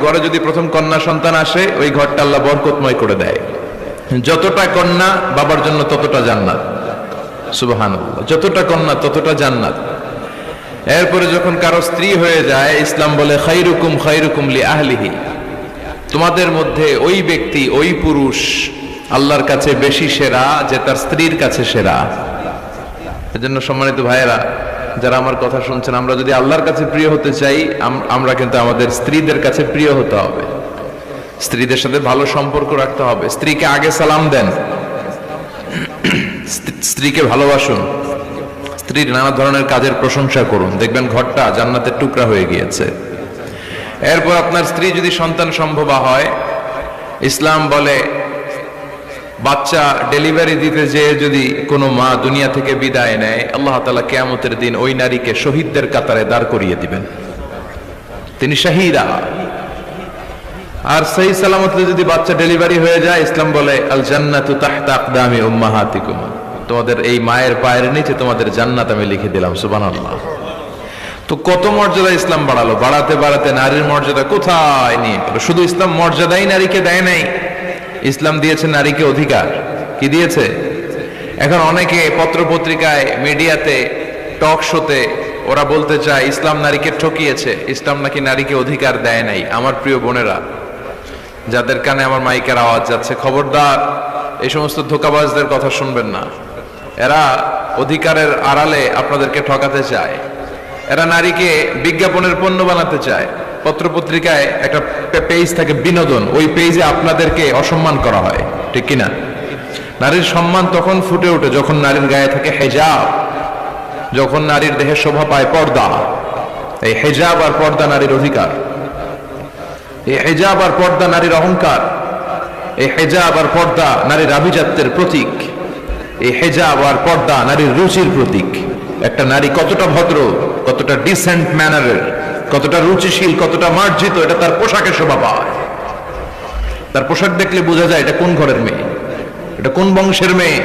ঘরে যদি প্রথম কন্যা সন্তান আসে, ওই ঘরটা আল্লাহ বরকতময় করে দেয়। যতটা কন্যা বাবার জন্য ততটা জান্নাত। সুবহানাল্লাহ, যতটা কন্যা ততটা জান্নাত। এরপরে যখন কারো স্ত্রী হয়ে যায়, ইসলাম বলে খায়রুকুম খায়রুকুম লি আহলিহি, তোমাদের মধ্যে ওই ব্যক্তি, ওই পুরুষ আল্লাহর কাছে বেশি সেরা যে তার স্ত্রীর কাছে সেরা। এজন্য সম্মানিত ভাইয়েরা, যারা আমার কথা শুনছেন, আমরা যদি আল্লাহর কাছে প্রিয় হতে চাই, আমরা কিন্তু আমাদের স্ত্রীদের কাছে প্রিয় হতে হবে, স্ত্রীদের সাথে ভালো সম্পর্ক রাখতে হবে। স্ত্রীকে আগে সালাম দেন, স্ত্রীকে ভালোবাসুন, স্ত্রীর নানা ধরনের কাজের প্রশংসা করুন, দেখবেন ঘরটা জান্নাতের টুকরা হয়ে গিয়েছে। এরপর আপনার স্ত্রী যদি সন্তান সম্ভবা হয়, ইসলাম বলে বাচ্চা ডেলিভারি দিতে যেয়ে যদি কোনো মা দুনিয়া থেকে বিদায় নেয়, আল্লাহ তাআলা কিয়ামতের দিন ওই নারীকে শহীদদের কাতারে দাঁড় করিয়ে দিবেন, তিনি শাহীদা। আর সহি সালামতে যদি বাচ্চা ডেলিভারি হয়ে যায়, ইসলাম বলে আল জান্নাতু তাহতা আকদামি উম্মাহাতিকুম, তোমাদের এই মায়ের পায়ের নিচে তোমাদের জান্নাত আমি লিখে দিলাম। সুবহানাল্লাহ। তো কত মর্যাদা ইসলাম বাড়ালো, বাড়াতে বাড়াতে নারীর মর্যাদা কোথায় নিয়ে গেল। শুধু ইসলাম মর্যাদাই নারীকে দেয় নাই, ইসলাম দিয়েছে নারীকে অধিকার। কি দিয়েছে? এখন অনেকে পত্র পত্রিকায়, মিডিয়াতে, টক শোতে ওরা বলতে চায় ইসলাম নারীকে ঠকিয়েছে, ইসলাম নাকি নারীকে অধিকার দেয় নাই। আমার প্রিয় বোনেরা, যাদের কানে আমার মাইকের আওয়াজ যাচ্ছে, খবরদার, এই সমস্ত ধোঁকাবাজদের কথা শুনবেন না। এরা অধিকারের আড়ালে আপনাদেরকে ঠকাতে চায়, এরা নারীকে বিজ্ঞাপনের পণ্য বানাতে চায়। পত্রপত্রিকায় একটা পেজ থাকে বিনোদন, ওই পেজে আপনাদেরকে অসম্মান করা হয়, ঠিক কিনা? নারীর সম্মান তখন ফুটে ওঠে যখন নারীর গায়ে থাকে হেজাব, যখন নারীর দেহে শোভা পায় পর্দা। এই হেজাব আর পর্দা নারীর অধিকার, এই হেজাব আর পর্দা নারীর অহংকার, এই হেজাব আর পর্দা নারীর আভিজাত্যের প্রতীক, এই হেজাব আর পর্দা নারীর রুচির প্রতীক। একটা নারী কতটা ভদ্র, কতটা ডিসেন্ট ম্যানারের, কতটা রুচিশীল, কতটা মার্জিত, এটা তার পোশাকে শোভা পায়। তার পোশাক দেখলে বোঝা যায় এটা কোন ঘরের মেয়ে, এটা কোন বংশের মেয়ে,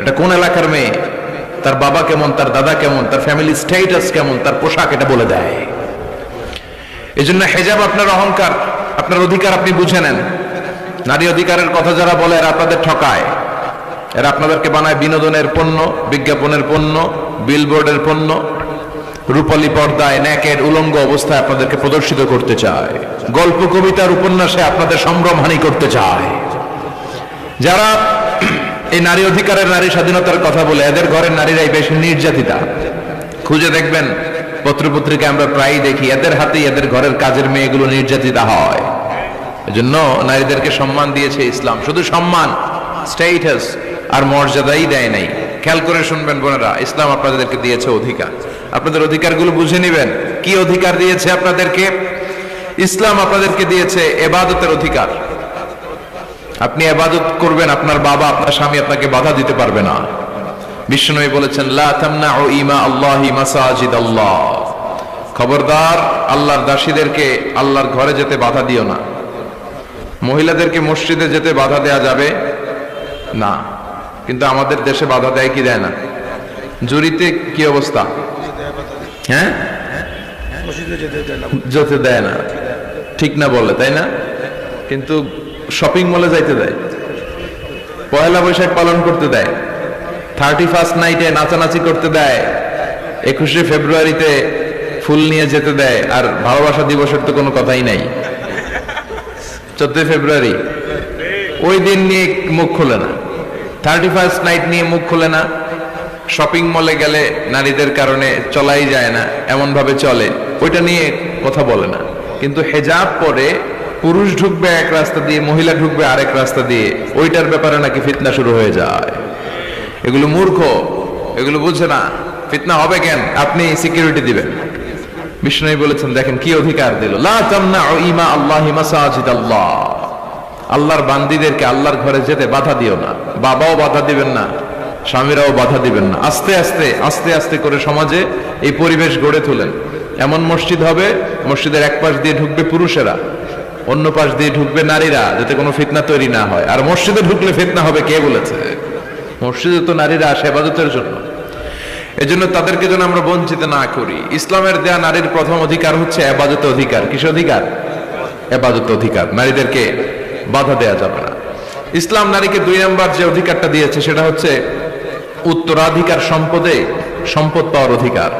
এটা কোন এলাকার মেয়ে, তার বাবা কেমন, তার দাদা কেমন, তার ফ্যামিলি স্ট্যাটাস কেমন, তার পোশাক এটা বলে দেয়। এই জন্য হেজাব আপনার অহংকার, আপনার অধিকার, আপনি বুঝে নেন। নারী অধিকারের কথা যারা বলে এরা আপনাদের ঠকায়, এরা আপনাদেরকে বানায় বিনোদনের পণ্য, বিজ্ঞাপনের পণ্য, বিলবোর্ডের পণ্য, রূপালী পর্দায় নেকেড উলঙ্গ অবস্থায় আপনাদেরকে প্রদর্শিত করতে চায়, গল্প কবিতার উপন্যাসে আপনাদের সম্ভ্রমহানি করতে চায়। যারা এই নারী অধিকারের, নারী স্বাধীনতার কথা বলে, এদের ঘরের নারীরাই বেশি নির্যাতিতা। খুঁজে দেখবেন পত্রপত্রিকায় আমরা প্রায়ই দেখি এদের হাতেই এদের ঘরের কাজের মেয়েগুলো নির্যাতিতা হয়। এজন্য নারীদেরকে সম্মান দিয়েছে ইসলাম, শুধু সম্মান, স্ট্যাটাস আর মর্যাদাই দেয় নাই। খেয়াল করে শুনবেন বোনেরা, ইসলাম আপনাদেরকে দিয়েছে অধিকার, আপনাদের অধিকারগুলো বুঝে নেবেন। কি অধিকার দিয়েছে আপনাদেরকে? ইসলাম আপনাদেরকে দিয়েছে ইবাদতের অধিকার। আপনি ইবাদত করবেন, আপনার বাবা, আপনার স্বামী আপনাকে বাধা দিতে পারবে না। বিশ্বনবী বলেছেন লা তামনাউ ইমা আল্লাহি মাসাজিদ আল্লাহ, খবরদার আল্লাহর দাসীদেরকে আল্লাহর ঘরে যেতে বাধা দিও না। মহিলাদেরকে মসজিদে যেতে বাধা দেয়া যাবে না, কিন্তু আমাদের দেশে বাধা দেয় কি দেয় না? জুরিতে কি অবস্থা? হ্যাঁ, যেতে দেয় না, ঠিক না বলে, তাই না? কিন্তু শপিং মলে যাইতে দেয়, পয়লা বৈশাখ পালন করতে দেয়, 31st নাইটে নাচানাচি করতে দেয়, 21শে ফেব্রুয়ারিতে ফুল নিয়ে যেতে দেয়। আর ভালোবাসা দিবসের তো কোনো কথাই নাই। 14 ফেব্রুয়ারি ওই দিন নিয়ে মুখ খোলে না, 31st নাইট নিয়ে মুখ খোলে না। শপিং মলে গেলে নারীদের কারণে চলাই যায় না, এমন ভাবে চলে, ওইটা নিয়ে কথা বলে না। কিন্তু হেজাব পরে পুরুষ ঢুকবে এক রাস্তা দিয়ে, মহিলা ঢুকবে আরেক রাস্তা দিয়ে, ওইটার ব্যাপারে নাকি ফিতনা শুরু হয়ে যায়। এগুলো মূর্খ, এগুলো বুঝে না। ফিতনা হবে কেন? আপনি সিকিউরিটি দিবেন। বিষ্ণু বলেছেন, দেখেন কি অধিকার দিল, লা তামনাউ ইমা আল্লাহি মাসাজিদ আল্লাহ, আল্লাহর বান্দীদেরকে আল্লাহর ঘরে যেতে বাধা দিও না। বাবাও বাধা দিবেন না, স্বামীরাও বাধা দিবেন না। আস্তে আস্তে আস্তে আস্তে করে সমাজে এই পরিবেশ গড়ে তোলেন। এমন মসজিদ হবে, মসজিদের এক পাশ দিয়ে ঢুকবে পুরুষেরা, অন্য পাশ দিয়ে ঢুকবে নারীরা, যাতে কোনো ফিতনা তৈরি না হয়। আর মসজিদে ঢুকলে ফিতনা হবে কে বলেছে? মসজিদে তো নারীরা আসে ইবাদতের জন্য। এজন্য তাদেরকে যেন আমরা বঞ্চিত না করি। ইসলামের দেয়া নারীর প্রথম অধিকার হচ্ছে ইবাদতের অধিকার। কিসের অধিকার? ইবাদত অধিকার, নারীদেরকে বাধা দেয়া যাবে না। ইসলাম নারীকে 2 নম্বর যে অধিকারটা দিয়েছে সেটা হচ্ছে উত্তরাধিকার সম্পদে সম্পদ পাওয়ার অধিকার।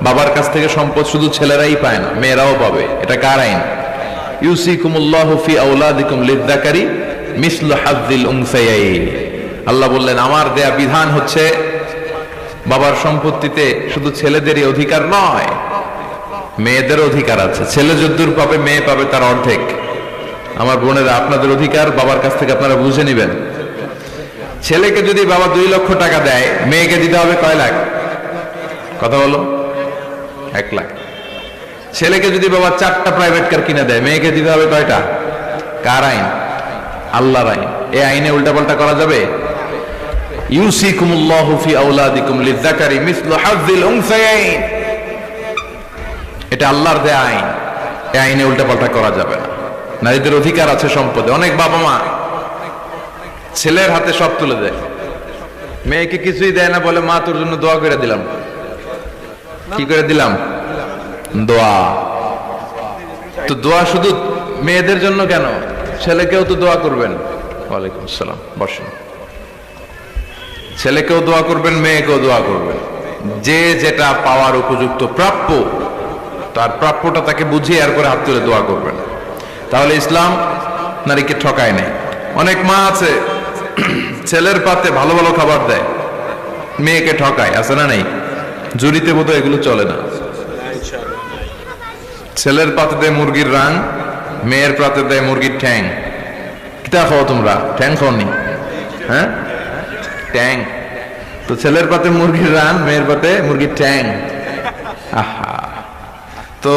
বাবার কাছ থেকে সম্পদ শুধু ছেলেরাই পায় না, মেয়েরাও পাবে। এটা কার আইন? ইউসিকুমুল্লাহু ফি আওলাদিকুম লিযযাকারি মিসলু হাযযিল উনসায়াইন। আল্লাহ বললেন আমার দেয়া বিধান হচ্ছে বাবার সম্পত্তিতে শুধু ছেলেদেরই অধিকার নয়, মেয়েদের অধিকার আছে। ছেলে যদ্দূর পাবে মেয়ে পাবে তার অর্ধেক। আমার বোনেরা, আপনাদের অধিকার বাবার কাছ থেকে আপনারা বুঝে নেবেন। ছেলেকে যদি বাবা 2 লক্ষ টাকা দেয়, মেয়েকে দিতে হবে কয় লাখ? কথা বলো। 1 লাখ। ছেলেকে যদি বাবা 4টা প্রাইভেট কার কিনে দেয়, মেয়েকে দিতে হবে কয়টা? কার আইন? আল্লাহর আইন। এই আইনে উল্টাপাল্টা করা যাবে? ইউসিকুমুল্লাহু ফি আওলাদিকুম লিযযাকারি মিসলু হাযযিল উনসায়াইন, এটা আল্লাহর দেয়া আইন। এই আইনে উল্টাপাল্টা করা যাবে না। নারীদের অধিকার আছে সম্পদে। অনেক বাবা মা ছেলের হাতে সব তুলে দেয়, মেয়েকে কিছুই দেয় না, বলে মা তোর জন্য দোয়া করে দিলাম। কি করে দিলাম? দোয়া। তো দোয়া শুধু মেয়েদের জন্য কেন? ছেলেকেও তো দোয়া করবেন। ওয়ালাইকুম আসসালাম, বসেন। ছেলেকেও দোয়া করবেন, মেয়েকেও দোয়া করবেন। যে যেটা পাওয়ার উপযুক্ত প্রাপ্য, তার প্রাপ্যটা তাকে বুঝিয়ে এরপরে হাত তুলে দোয়া করবেন। তাহলে ইসলাম নারীকে ঠকায় নাই। অনেক মা আছে ছেলের পাতে ভালো ভালো খাবার দেয়, মেয়েকে ঠকায়, আছে না নেই? জুরিতে বোধহয় এগুলো চলে না। ছেলের পাতে দেয় মুরগির রান, মেয়ের পাতে দেয় মুরগির ঠ্যাং। কিতা খাও তোমরা? ঠ্যাং খাওনি? হ্যাঁ, ট্যাং। তো ছেলের পাতে মুরগির রান, মেয়ের পাতে মুরগির ঠ্যাং। আহা, তো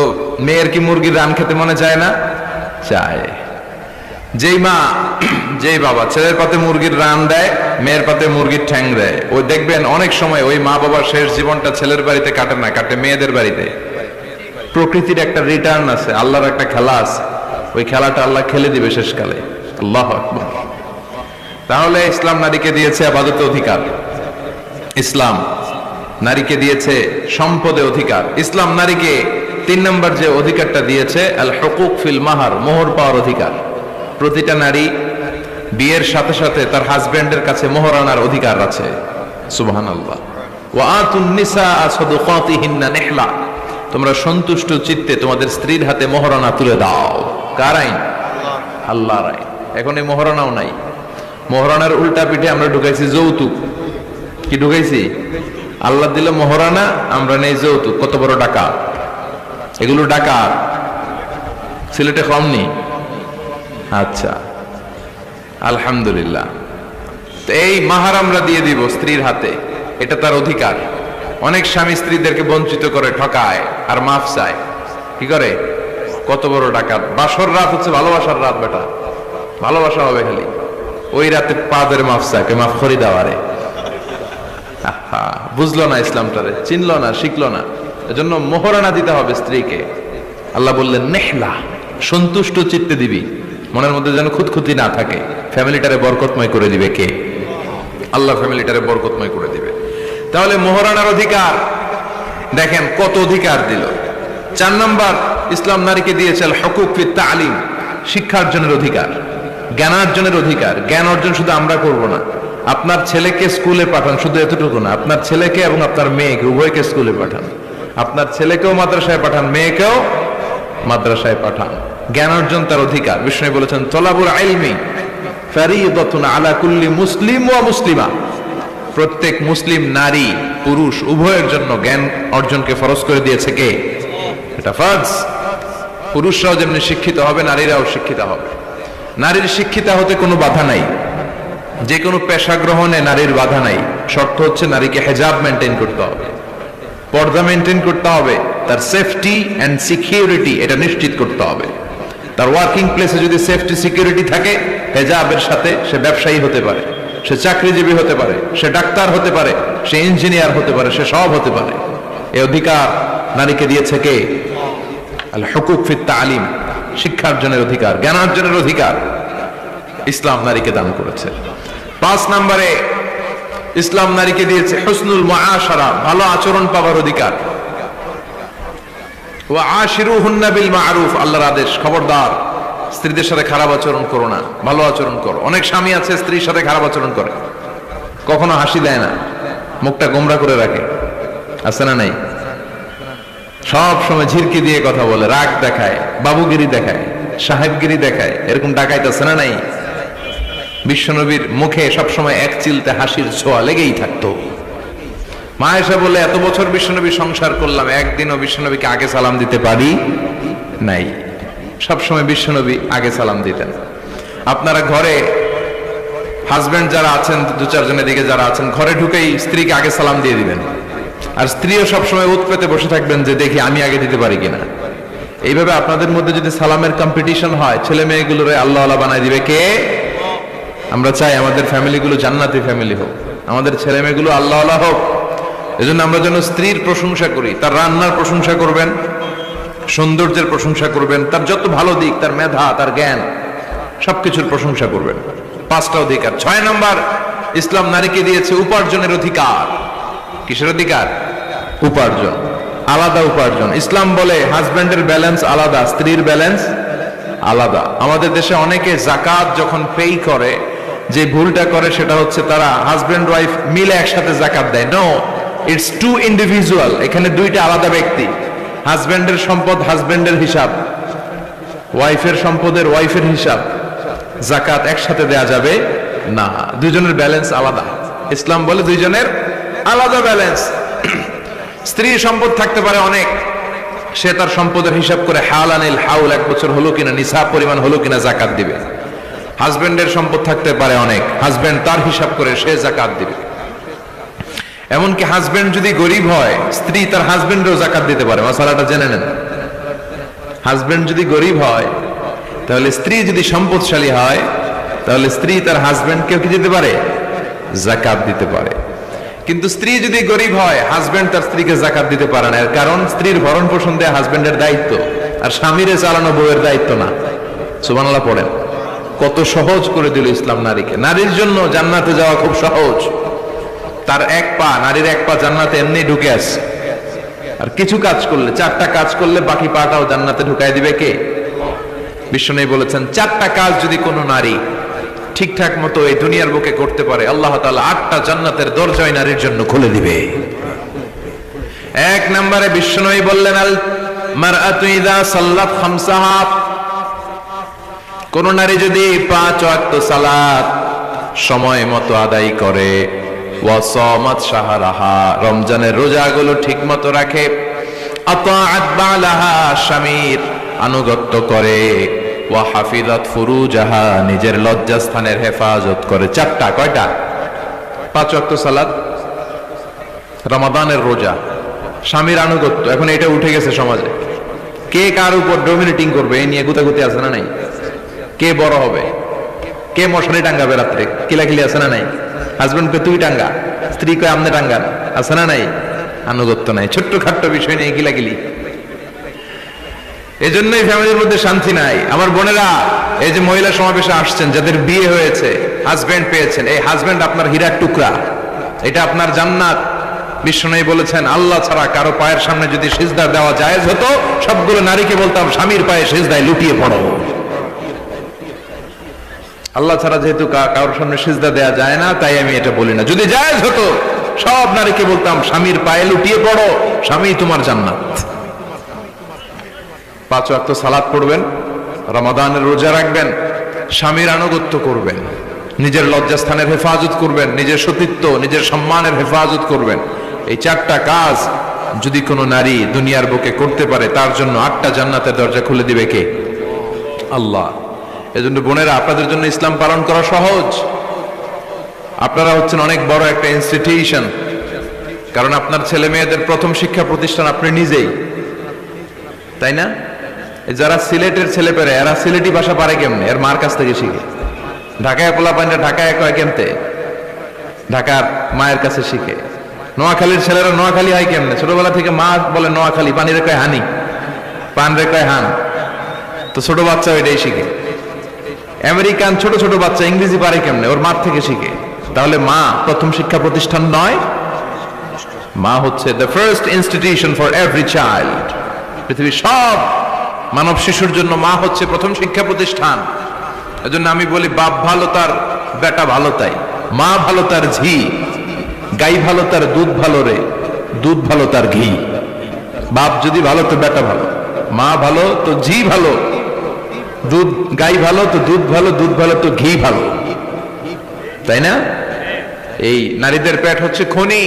মেয়ের কি মুরগির রান খেতে মনে চায় না? চায়। যেই মা যেই বাবা ছেলের পাতে মুরগির রান দেয়, মেয়ের পাতে মুরগির ঠ্যাং দেয়, ওই দেখবেন অনেক সময় ওই মা বাবার শেষ জীবনটা ছেলের বাড়িতে কাটে না, কাটে মেয়েদের বাড়িতে। প্রকৃতির একটা রিটার্ন আছে, আল্লাহর একটা খেলা আছে, ওই খেলাটা আল্লাহ খেলে দিবে শেষকালে। আল্লাহু আকবার। তাহলে ইসলাম নারীকে দিয়েছে ইবাদতে অধিকার, ইসলাম নারীকে দিয়েছে সম্পদে অধিকার। ইসলাম নারীকে 3 নম্বর যে অধিকারটা দিয়েছে আল হুকুক ফিল মাহার, মোহর পাওয়ার অধিকার। প্রতিটা নারী বিয়ের সাথে সাথে তার হাজবেন্ডের কাছে মোহর আনার অধিকার আছে। সুবহানাল্লাহ। ওয়া আতুন নিসা সাদকাতিহিন্না নিহলা, তোমরা সন্তুষ্ট চিত্তে তোমাদের স্ত্রীর হাতে মোহরানা তুলে দাও। কার আইন? আল্লাহর আইন। এখন এই মোহরানাও নাই। মোহরানার উল্টা পিঠে আমরা ঢুকাইছি যৌতুক। কি ঢুকাইছি? আল্লাহ দিলে মোহরানা, আমরা নেই যৌতুক। কত বড় ডাকাত এগুলো! ডাকাত সিলেটে কমনি? আচ্ছা, আলহামদুলিল্লাহ। তো এই মাহার আমরা দিয়ে দিব স্ত্রীর হাতে, এটা তার অধিকার। অনেক স্বামী স্ত্রীদেরকে বঞ্চিত করে, ঠকায় আর মাফ চায়। কি করে? কত বড় ডাকাত! বাসর রাত হচ্ছে ভালোবাসার রাত, বেটা ভালোবাসা হবে খালি। ওই রাতে পা ধরে মাফ চায়, মাফ করি দেওয়ারে। বুঝলো না ইসলামটারে, চিনলো না, শিখলো না। এজন্য মোহরানা দিতে হবে স্ত্রীকে। আল্লাহ বললেন নেহলা, সন্তুষ্ট চিত্তে দিবি, মনের মধ্যে যেন খুঁতখুঁতি না থাকে। ফ্যামিলিটারে বরকতময় করে দিবে কে? আল্লাহ ফ্যামিলিটারে বরকতময় করে দিবে। তাহলে মোহরানার অধিকার দেখেন কত অধিকার দিল। 4 নম্বর ইসলাম নারীকে দিয়েছে আল হুকুক ফিত তালিম, শিক্ষার্জনের অধিকার, জ্ঞানার্জনের অধিকার। জ্ঞান অর্জন শুধু আমরা করব না, আপনার ছেলেকে স্কুলে পাঠান, শুধু এতটুকু না, আপনার ছেলেকে এবং আপনার মেয়েকে উভয়কে স্কুলে পাঠান। আপনার ছেলেকেও মাদ্রাসায় পাঠান, মেয়েকেও মাদ্রাসায় পাঠান। জ্ঞান অর্জন তার অধিকার। বিষ্ণু বলেছেন তলাবুল ইলমি ফারিদাতুন আলা কুল্লি মুসলিম ওয়া মুসলিমা, প্রত্যেক মুসলিম নারী পুরুষ উভয়ের জন্য জ্ঞান অর্জনকে ফরজ করে দিয়েছে কে? এটা ফরজ। পুরুষরাও যেমনি শিক্ষিত হবে, নারীরাও শিক্ষিত হবে। নারীর শিক্ষিত হতে কোনো বাধা নাই, যে কোনো পেশা গ্রহণে নারীর বাধা নাই। শর্ত হচ্ছে নারীকে হেজাব মেনটেন করতে হবে, পর্দা মেনটেন করতে হবে, তার সেফটি এন্ড সিকিউরিটি এটা নিশ্চিত করতে হবে। তার ওয়ার্কিং প্লেসে যদি সেফটি সিকিউরিটি থাকে, হেজাবের সাথে সে ব্যবসায়ী হতে পারে, সে চাকরিজীবী হতে পারে, সে ডাক্তার হতে পারে, সে ইঞ্জিনিয়ার হতে পারে, সে সব হতে পারে। এই অধিকার নারীকে দিয়েছে কে? আল হুকুক ফিত তালিম, শিক্ষার্জনের অধিকার, জ্ঞানার্জনের অধিকার ইসলাম নারীকে দান করেছে। 5 নম্বরে ইসলাম নারীকে দিয়েছে হুসনুল মুআশারা, ভালো আচরণ পাওয়ার অধিকার। ওয়া আশিরুহুন্না বিল মারুফ, আল্লাহর আদেশ, খবরদার স্ত্রীদের সাথে খারাপ আচরণ করো না, ভালো আচরণ করো। অনেক স্বামী আছে স্ত্রীর সাথে খারাপ আচরণ করে, কখনো হাসি দেয় না, মুখটা গোমরা করে রাখে, আছে না নাই? সব সময় ঝিরকি দিয়ে কথা বলে, রাগ দেখায়, বাবুগিরি দেখায়, সাহেবগিরি দেখায়, এরকম ডাকাইত আছে না নাই? বিশ্বনবীর মুখে সবসময় এক চিলতে হাসির ছোঁয়া লেগেই থাকতো। মা আয়েশা বলে, এত বছর বিশ্বনবী সংসার করলাম, একদিনও বিশ্বনবীকে আগে সালাম দিতে পারি নাই। সবসময় বিশ্বনবী আগে সালাম দিতেন। আপনারা ঘরে হাজবেন্ড যারা আছেন, দু চারজনের দিকে যারা আছেন, ঘরে ঢুকেই স্ত্রীকে আগে সালাম দিয়ে দিবেন, আর স্ত্রীও সবসময় উৎ পেতে বসে থাকবেন যে দেখি আমি আগে দিতে পারি কিনা। এইভাবে আপনাদের মধ্যে যদি সালামের কম্পিটিশন হয়, ছেলে মেয়েগুলোরে আল্লাহ আল্লাহ বানাই দিবে কে? আমরা চাই আমাদের ফ্যামিলিগুলো জান্নাতি ফ্যামিলি হোক, আমাদের ছেলে মেয়েগুলো আল্লাহ আল্লাহ হোক। এজন্য আমরা যেন স্ত্রীর প্রশংসা করি, তার রান্নার প্রশংসা করবেন, সৌন্দর্যের প্রশংসা করবেন, তার যত ভালো দিক, তার মেধা, তার জ্ঞান, সবকিছুর প্রশংসা করবেন। 5টা অধিকার। 6 নম্বর, ইসলাম নারীকে দিয়েছে উপার্জনের অধিকার। কিসের অধিকার? উপার্জন, আলাদা উপার্জন। ইসলাম বলে হাজব্যান্ডের ব্যালেন্স আলাদা, স্ত্রীর ব্যালেন্স আলাদা। আমাদের দেশে অনেকে যাকাত যখন পে করে, যে ভুলটা করে সেটা হচ্ছে তারা হাজব্যান্ড ওয়াইফ মিলে একসাথে যাকাত দেয়। No, it's to individual. এখানে দুইটা আলাদা ব্যক্তি। হাজব্যান্ডের সম্পদ হাজব্যান্ডের হিসাব, ওয়াইফের সম্পদের ওয়াইফের হিসাব। যাকাত একসাথে দেয়া যাবে না, দুইজনের ব্যালেন্স আলাদা। ইসলাম বলে দুইজনের আলাদা ব্যালেন্স। স্ত্রীর সম্পদ থাকতে পারে অনেক, সে তার সম্পদের হিসাব করে হালানিল হাউল, 1 বছর হলো কিনা, নিসাব পরিমাণ হলো কিনা যাকাত দিবে। হাজব্যান্ডের সম্পদ থাকতে পারে অনেক, হাজব্যান্ড তার হিসাব করে সে যাকাত দিবে। এমনকি হাজব্যান্ড যদি গরিব হয়, স্ত্রী তার হাজব্যান্ডেরও যাকাত দিতে পারে। মাসালাটা জেনে নেন। হাজব্যান্ড যদি গরিব হয়, তাহলে স্ত্রী যদি সম্পদশালী হয়, তাহলে স্ত্রী তার হাজব্যান্ডকেও কি দিতে পারে? যাকাত দিতে পারে। কিন্তু স্ত্রী যদি গরিব হয়, হাজব্যান্ড তার স্ত্রীকে যাকাত দিতে পারে না। এর কারণ স্ত্রীর ভরণ পোষণ দেয়া হাজব্যান্ডের দায়িত্ব, আর স্বামীরে চালানো বউয়ের দায়িত্ব না। সুবহানাল্লাহ পড়েন। কত সহজ করে দিল ইসলাম নারীকে। নারীর জন্য জান্নাতে যাওয়া খুব সহজ। তার 1 পা, নারীর 1 পা জান্নাতে এমনি ঢুকে আছে। আর কিছু কাজ করলে, 4টা কাজ করলে বাকি পাটাও জান্নাতে ঢুকাই দিবে কে? বিশ্বনবী বলেছেন, 4টা কাজ যদি কোনো নারী ঠিকঠাক মতো এই দুনিয়ার বুকে করতে পারে, আল্লাহ তাআলা 8টা জান্নাতের দরজাই নারীর জন্য খুলে দিবে। 1 নম্বরে বিশ্বনবী বললেন, আল মারআতু ইযা সাল্লাত খামসাহা, কোন নারী যদি 5 ওয়াক্ত সালাত সময় মতো আদায় করে, ওয়া সামাত শাহরাহা, রমজানের রোজাগুলো ঠিকমতো রাখে, আতাআত বালাহা, স্বামীর আনুগত্য করে, ওয়া হাফিজাত ফুরুজাহা, নিজের লজ্জাস্থানের হেফাজত করে। 4টা, কয়টা? 5 ওয়াক্ত সালাত, রমাদানের রোজা, স্বামীর আনুগত্য। এখন এটা উঠে গেছে সমাজে। কে কার উপর ডমিনেটিং করবে এই নিয়ে গুতাগুতি আছে না নাই? কে বড় হবে, কে মশারি টাঙ্গাবে রাত্রে, কিলাকিলি আছে না নাই? হাজবেন্ডকে তুই টাঙ্গা, স্ত্রী কয় আমনে টাঙ্গান, আছে না নাই? আনুগত্য নাই, ছোট্ট খাট্ট বিষয় নিয়ে কিলাকিলি। এজন্যই ফ্যামিলির মধ্যে শান্তি নাই। আমার বোনেরা, এই যে মহিলা সমাবেশে আসছেন, যাদের বিয়ে হয়েছে, হাজবেন্ড পেয়েছেন, এই হাজবেন্ড আপনার হীরার টুকরা, এটা আপনার জান্নাত। বিশ্বনবী বলেছেন, আল্লাহ ছাড়া কারো পায়ের সামনে যদি সিজদা দেওয়া জায়েজ হতো, সবগুলো নারীকে বলতাম স্বামীর পায়ে সিজদায় লুটিয়ে পড়ো। আল্লাহ ছাড়া যেহেতু কারোর সামনে সিজদা দেয়া যায় না, তাই আমি এটা বলি না। যদি জায়েজ হতো, সব নারীকে বলতাম স্বামীর পায়ে লুটিয়ে পড়ো, স্বামী তোমার জান্নাত। 5 ওয়াক্ত সালাত পড়বেন, রমাদানের রোজা রাখবেন, স্বামীর আনুগত্য করবেন, নিজের লজ্জাস্থানের হেফাজত করবেন, নিজের সতীত্ব, নিজের সম্মানের হেফাজত করবেন। এই 4টা কাজ যদি কোনো নারী দুনিয়ার বুকে করতে পারে, তার জন্য 8টা জান্নাতের দরজা খুলে দিবে কে? আল্লাহ। এজন্য বোনেরা, আপনাদের জন্য ইসলাম পালন করা সহজ। আপনারা হচ্ছেন অনেক বড় একটা ইনস্টিটিউশন, কারণ আপনার ছেলে মেয়েদের প্রথম শিক্ষা প্রতিষ্ঠান আপনি নিজেই, তাই না? যারা সিলেটের ছেলে পেরে, এরা সিলেটি ভাষা পারে কেমনে? এর মার কাছ থেকে শিখে। ঢাকায় পোলা পানিটা ঢাকায় কয় কেমতে? ঢাকার মায়ের কাছে শিখে। নোয়াখালীর ছেলেরা নোয়াখালী হয় কেমনে? ছোটবেলা থেকে মা বলে নোয়াখালী, পানি রে কয় হানি, পান রে কয় হান। তো ছোট বাচ্চা এটাই শিখে। আমেরিকান ছোট ছোট বাচ্চা ইংরেজি পারে কেমনে? ওর মার থেকে শিখে। তাহলে মা প্রথম শিক্ষা প্রতিষ্ঠান নয়? মা হচ্ছে the first institution for every child. পৃথিবীর সব মানব শিশুর জন্য মা হচ্ছে প্রথম শিক্ষা প্রতিষ্ঠান। এজন্য আমি বলি, বাপ ভালো তার বেটা ভালো তাই, মা ভালো তার ঝি, গাই ভালো তার দুধ ভালো রে, দুধ ভালো তার ঘি। বাপ যদি ভালো তো বেটা ভালো, মা ভালো তো ঝি ভালো, দুধ গাই ভালো তো দুধ ভালো, দুধ ভালো তো ঘি ভালো, তাই না? এই নারীদের পেট হচ্ছে খনি,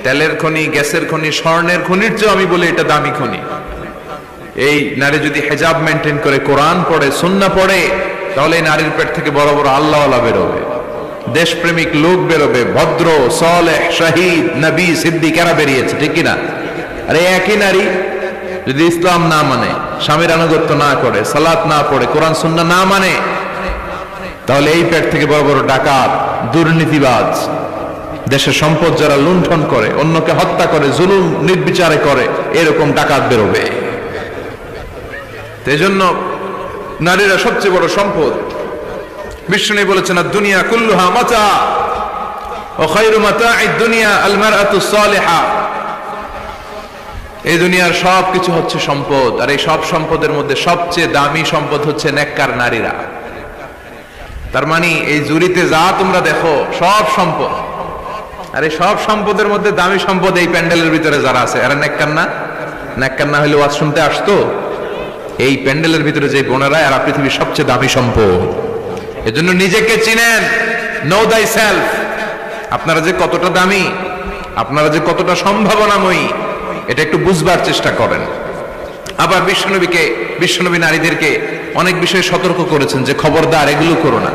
তেলের খনি, গ্যাসের খনি, স্বর্ণের খনির চেয়ে আমি বলি এটা দামি খনি। এই নারী যদি হেজাব মেনটেন করে, কোরআন পড়ে, সুন্নাহ পড়ে, তাহলে এই নারীর পেট থেকে বড় বড় আল্লাহওয়ালা বেরোবে, দেশপ্রেমিক লোক বেরোবে, ভদ্র, সালেহ, শহীদ, নবী, সিদ্দিকেরা বেরিয়েছে, ঠিক কিনা? আর এই একই নারী যদি ইসলাম না মানে, স্বামীর আনুগত্য না করে, সালাত না পড়ে, কোরআন সুন্নাহ না মানে, তাহলে এই পেট থেকে বড় বড় ডাকাত, দুর্নীতিবাজ, দেশের সম্পদ যারা লুণ্ঠন করে, অন্যকে হত্যা করে, জুলুম নির্বিচারে করে, এরকম ডাকাত বেরোবে। এই জন্য নারীরা সবচেয়ে বড় সম্পদ। বিষ্ণু বলেছেন, দুনিয়া কুল্লুহা মাতা ও খায়রু মাতাঈদ দুনিয়া আল মারআতুস সালিহা। এই দুনিয়ার সব কিছু হচ্ছে সম্পদ, আর এই সব সম্পদের মধ্যে সবচেয়ে দামি সম্পদ হচ্ছে নেককার নারীরা। তার মানে এই জুরিতে যা তোমরা দেখো সব সম্পদ, আর এই সব সম্পদের মধ্যে দামি সম্পদ এই প্যান্ডেলের ভিতরে যারা আছে, এরা নেককার না? নেককার না হলে ওয়াজ শুনতে আসতো? এই প্যান্ডেলের ভিতরে যে বোনেরা, এরা পৃথিবীর সবচেয়ে দামি সম্পদ। এজন্য নিজেকে চিনেন, নো দাই সেলফ। আপনারা যে কতটা দামি, আপনারা যে কতটা সম্ভাবনাময়ী, এটা একটু বুঝবার চেষ্টা করেন। আবার বিশ্বনবী নারীদেরকে অনেক বিষয়ে সতর্ক করেছেন যে খবরদার এগুলো করো না।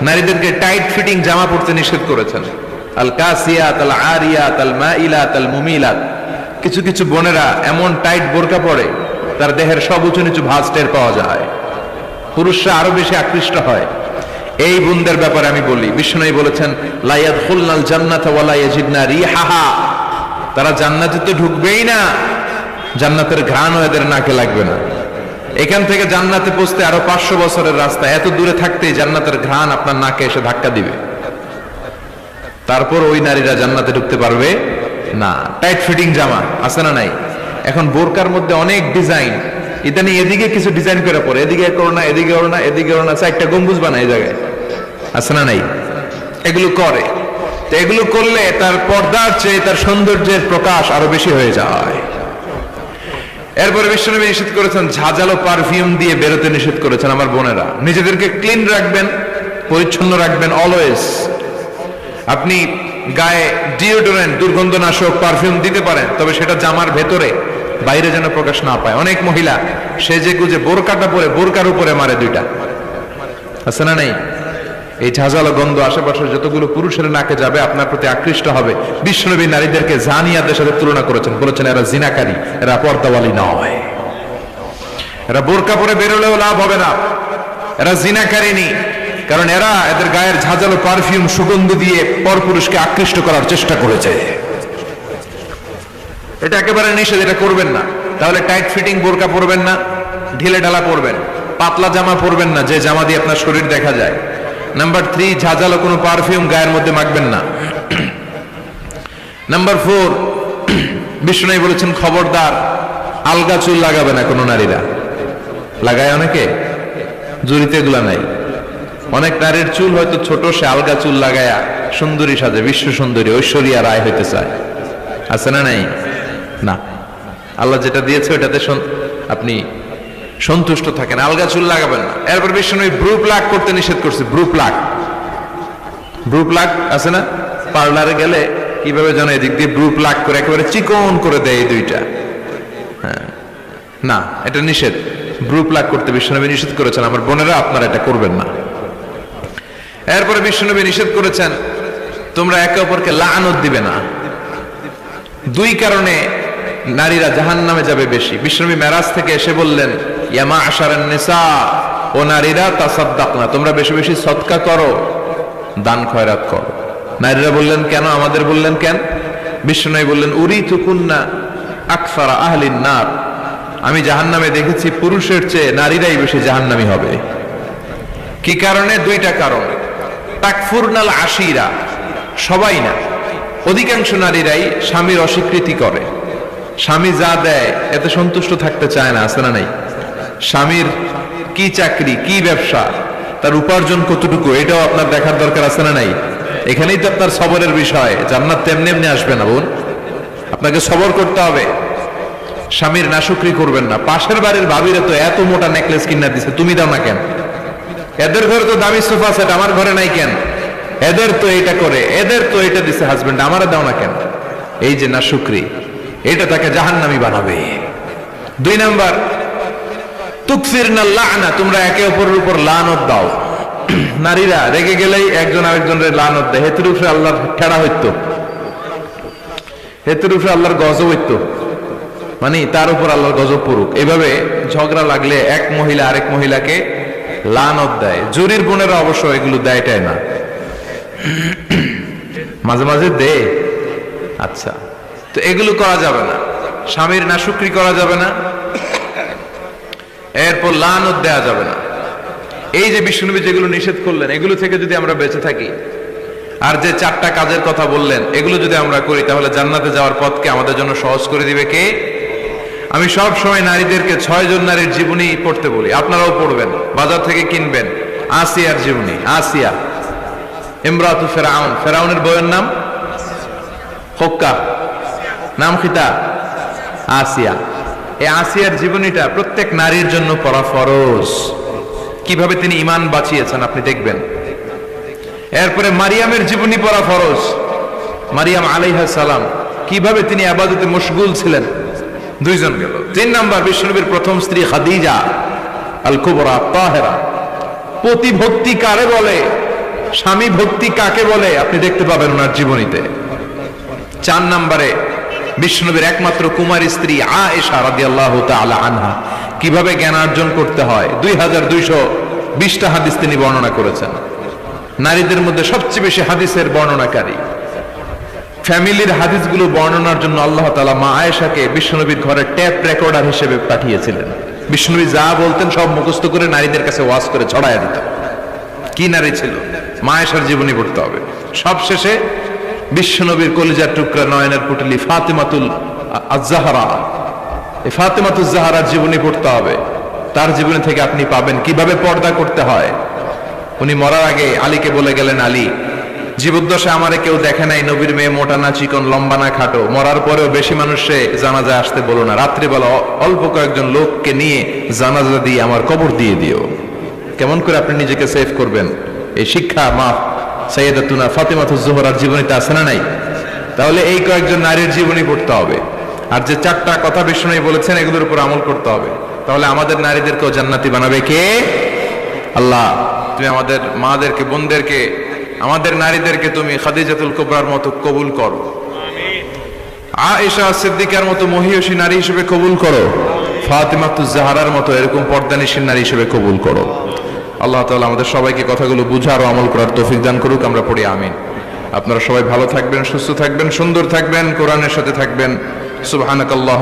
নারীদেরকে টাইট ফিটিং জামা পরতে নিষেধ করেছেন। আল কাসিয়াত আল আরিয়াত আল মাইলাত আল মুমিলাত। কিছু কিছু বোনেরা এমন টাইট বোরকা পরে তার দেহের সব উঁচু নিচু ভাঁজ টের পাওয়া যায়, পুরুষরা আরো বেশি আকৃষ্ট হয়। এই বোনদের ব্যাপারে আমি বলি, বিশ্বনবী বলেছেন, লা ইয়াদখুলনাল জান্নাতা ওয়া লা ইয়াজিদনা রিহাহা। তারা জান্নাতে তো ঢুকবেই না, জান্নাতের ঘ্রাণও এদের নাকে লাগবে না। এখান থেকে জান্নাতে পৌঁছতে আরো 500 বছরের রাস্তা, এত দূরে থাকতেই জান্নাতের ঘ্রাণ আপনার নাকে এসে ধাক্কা দিবে। তারপর ওই নারীরা জান্নাতে ঢুকতে পারবে না। টাইট ফিটিং জামা আছে না নাই? এখন বোরকার মধ্যে অনেক ডিজাইন, ইদানি এদিকে কিছু ডিজাইন করে পরে, এদিকে করো না, এদিকে করো না, এদিকে করো না, চারটা গম্বুজ বানায় এই জায়গায়, আছে না নাই? এগুলো করে, তো এগুলো করলে তার পর্দার চেয়ে তার সৌন্দর্যের প্রকাশ আরো বেশি হয়ে যায়। এরপরে বিশ্বনবী নিষেধ করেছেন, ঝাঁঝালো পারফিউম দিয়ে বেরোতে নিষেধ করেছেন। আমার বোনেরা, নিজেদেরকে ক্লিন রাখবেন, পরিচ্ছন্ন রাখবেন অলওয়েজ। আপনি গায়ে ডিওডোরেন্ট, দুর্গন্ধনাশক পারফিউম দিতে পারেন, তবে সেটা জামার ভেতরে, বাইরে যেন প্রকাশ না পায়। অনেক মহিলা সেজে গুজে বোরকাটা পরে বোরকার উপরে মারে দুইটা, আছে না নাই? এই ঝাঁঝালো গন্ধ আশেপাশের যতগুলো পুরুষের নাকে যাবে, আপনার প্রতি আকৃষ্ট হবে। বিশ্বনবী নারীদেরকে জানিয়াদের সাথে তুলনা করেছেন, বলেছেন এরা জিনাকারী, এরা পর্দাওয়ালী নয়, এরা বোরকা পরে বেরোলেও লাভ হবে না, এরা জিনাকারিনী। কারণ এরা এদের গায়ের ঝাঁঝালো পারফিউম, সুগন্ধ দিয়ে পরপুরুষকে আকৃষ্ট করার চেষ্টা করেছে। এটা একেবারে নিষেধ, এটা করবেন না। তাহলে টাইট ফিটিং বোরকা পরবেন না, ঢিলে ঢালা পরবেন, পাতলা জামা পরবেন না যে জামা দিয়ে আপনার শরীর দেখা যায়। নাম্বার 3, ঝাঁঝালো কোনো পারফিউম গায়ের মধ্যে মাখবেন না। নাম্বার 4, বিষ্ণু বলেছেন খবরদার আলগা চুল লাগাবে না কোনো নারীরা। লাগায় অনেকে, জুরিতে এগুলা নাই। অনেক নারীর চুল হয়তো ছোট, সে আলগা চুল লাগায়া সুন্দরী সাজে, বিশ্ব সুন্দরী, ঐশ্বরিয়া রায় হইতে চায়, আছে না নাই? না, আল্লাহ যেটা দিয়েছে ওটাতে আপনি সন্তুষ্ট থাকেন, আলগা চুল লাগাবেন না। এরপর বিষ্ণু ব্রু প্লাক করতে নিষেধ করছে। ব্রু প্লাক আছে না? পার্লারে গেলে কিভাবে যেন এদিক দিয়ে ব্রু প্লাক করে একেবারে চিকন করে দেয় এই দুইটা। হ্যাঁ, না, এটা নিষেধ। ব্রু প্লাক করতে বিশ্বনবী নিষেধ করেছেন। আমার বোনেরা, আপনারা এটা করবেন না। এরপরে বিশ্বনবী নিষেধ করেছেন, তোমরা একে অপরকে লাআনত দিবে না। 2 কারণে নারীরা জাহান্নামে যাবে বেশি। বিশ্বনবী মেরাজ থেকে এসে বললেন, ইয়া মা'শারান নিসা, ও নারীরা, তাসাদ্দাকনা, তোমরা বেশি বেশি সদকা করো, দান খয়রাত করো। নারীরা বললেন কেন? আমাদের বললেন কেন? বিশ্বনবী বললেন, উরিতুকুন্না আকসারা আহলিন নার, আমি জাহান্নামে দেখেছি পুরুষের চেয়ে নারীরাই বেশি জাহান্নামী হবে। কি কারণে? 2টা কারণ। তাকফুরনাল আশিরা, সবাই না, অধিকাংশ নারীরাই স্বামীর অস্বীকৃতি করে। স্বামী যা দেয় এতে সন্তুষ্ট থাকতে চায় না, আছে না নাই? স্বামীর কি চাকরি, কি ব্যবসা, তার উপার্জন কতটুকু, এটাও আপনার দেখার দরকার আছে না নাই? এখানেই তো আপনার সবরের বিষয়। জান্নাত তেমনি এমনি আসবে না বোন, আপনাকে সবর করতে হবে। স্বামীর নাশুকরি করবেন না। পাশের বাড়ির ভাবিরা তো এত মোটা নেকলেস কিনা দিছে, তুমি দাও না কেন? এদের ঘরে তো দামি সোফা সেট, আমার ঘরে নাই কেন? এদের তো এটা করে, এদের তো এটা দিছে হাজবেন্ড, আমারে দাও না কেন? এই যে নাশুকরি, এটা তাকে জাহান্নামী বানাবে। 2 নাম্বার, তুকফিরনা লা'না, তোমরা একে অপরের উপর লানত দাও। নারীরা রেগে গেলেই একজন আরেকজনের লানত দেয়। হেতুর উপরে আল্লাহর ঠেড়া হইতো, হেতুর উপরে আল্লাহর গজব হইতো, মানে তার উপর আল্লাহর গজব পড়ুক। এভাবে ঝগড়া লাগলে এক মহিলা আরেক মহিলাকে লানত দেয়। জুরির বোনেরা অবশ্য এগুলো দেয়টাই না, মাঝে মাঝে দে। আচ্ছা, তো এগুলো করা যাবে না, স্বামীর নাশুকরি করা যাবে না, এরপর লানত দেয়া যাবে না। এই যে বিশ্বনবী যেগুলো নিষেধ করলেন, এগুলো থেকে যদি আমরা বেঁচে থাকি, আর যে 4টা কাজের কথা বললেন, এগুলো যদি আমরা করি, তাহলে জান্নাতে যাওয়ার পথকে আমাদের জন্য সহজ করে দিবে কে? আমি সব সময় নারীদেরকে 6 জন নারীর জীবনী পড়তে বলি, আপনারাও পড়বেন, বাজার থেকে কিনবেন। আসিয়ার জীবনী, আসিয়া ইমরাতু ফেরাউন, ফেরাউনের বউয়ের নাম হক্কা, নাম খিতা আসিয়া। এই আসিয়ার জীবনীটা প্রত্যেক নারীর জন্য পড়া ফরজ। কিভাবে তিনি ঈমান বাঁচিয়েছেন আপনি দেখবেন। এরপরে মারিয়ামের জীবনী পড়া ফরজ। মারিয়াম আলাইহিস সালাম, কিভাবে তিনি ইবাদতে মশগুল ছিলেন। 2 জন গেল। 3 নাম্বার, বিশ্বনবীর প্রথম স্ত্রী খাদিজা আল কুবরা তাহেরা। পতি ভক্তি কারে বলে, স্বামী ভক্তি কাকে বলে, আপনি দেখতে পাবেন ওনার জীবনীতে। 4 নম্বরে, বিশ্বনবীর একমাত্র কুমারী স্ত্রী আয়েশা রাদিয়াল্লাহু তাআলা আনহা, কিভাবে জ্ঞান অর্জন করতে হয়। 2220টা হাদিস তিনি বর্ণনা করেছেন। নারীদের মধ্যে সবচেয়ে বেশি হাদিসের বর্ণনাকারী। ফ্যামিলির হাদিসগুলো বর্ণনার জন্য আল্লাহ তাআলা মা আয়েশাকে বিশ্বনবীর ঘরে ট্যাপ রেকর্ডার হিসেবে পাঠিয়েছিলেন। বিশ্বনবী যা বলতেন সব মুখস্থ করে নারীদের কাছে ওয়াজ করে ছড়াইয়া দিত। কি নারী ছিল! মা আয়েশার জীবনী পড়তে হবে। সবশেষে বিশ্বনবীর কলিজার টুকরা, নয়নের পুটলি ফাতিমাতুল আজ-জাহরা, এই ফাতিমাতুজ জাহরার জীবনী পড়তে হবে। তার জীবনী থেকে আপনি পাবেন কিভাবে পর্দা করতে হয়। উনি মরার আগে আলীকে বলে গেলেন, আলী, জীবদ্দশায় আমারে কেউ দেখে নাই, নবীর মেয়ে মোটা না চিকন, লম্বা না খাটো। মরার পরেও বেশি মানুষে জানাজা আসতে বলো না, রাত্রিবেলা অল্প কয়েকজন লোককে নিয়ে জানাজা দিয়ে আমার কবর দিয়ে দিও। কেমন করে আপনি নিজেকে সেভ করবেন, এই শিক্ষা মা সাইয়্যিদাতুনা ফাতিমাতুজ জোহরার জীবনীতে আছে না নাই? তাহলে এই কয়েকজন নারীর জীবনী পড়তে হবে। আর যে 4টা কথা বিশ্বনবী বলেছেন, এগুলোর উপর আমল করতে হবে। তাহলে আমাদের নারীদেরকেও জান্নাতি বানাবে কে? আল্লাহ। তুমি আমাদের মাদেরকে, বোনদেরকে, আমাদের নারীদেরকে তুমি খাদিজাতুল কুবরার মতো কবুল করো, আয়েশা সিদ্দিকার মতো মহিয়সী নারী হিসেবে কবুল করো, ফাতিমাতুজ জাহরার মতো এরকম পর্দানিশীল নারী হিসেবে কবুল করো। আল্লাহ তাআলা আমাদের সবাইকে কথাগুলো বুঝার ও আমল করার তৌফিক দান করুক। আমরা পড়ি আমিন। আপনারা সবাই ভালো থাকবেন, সুস্থ থাকবেন, সুন্দর থাকবেন, কোরআনের সাথে থাকবেন। সুবহানাকাল্লাহ।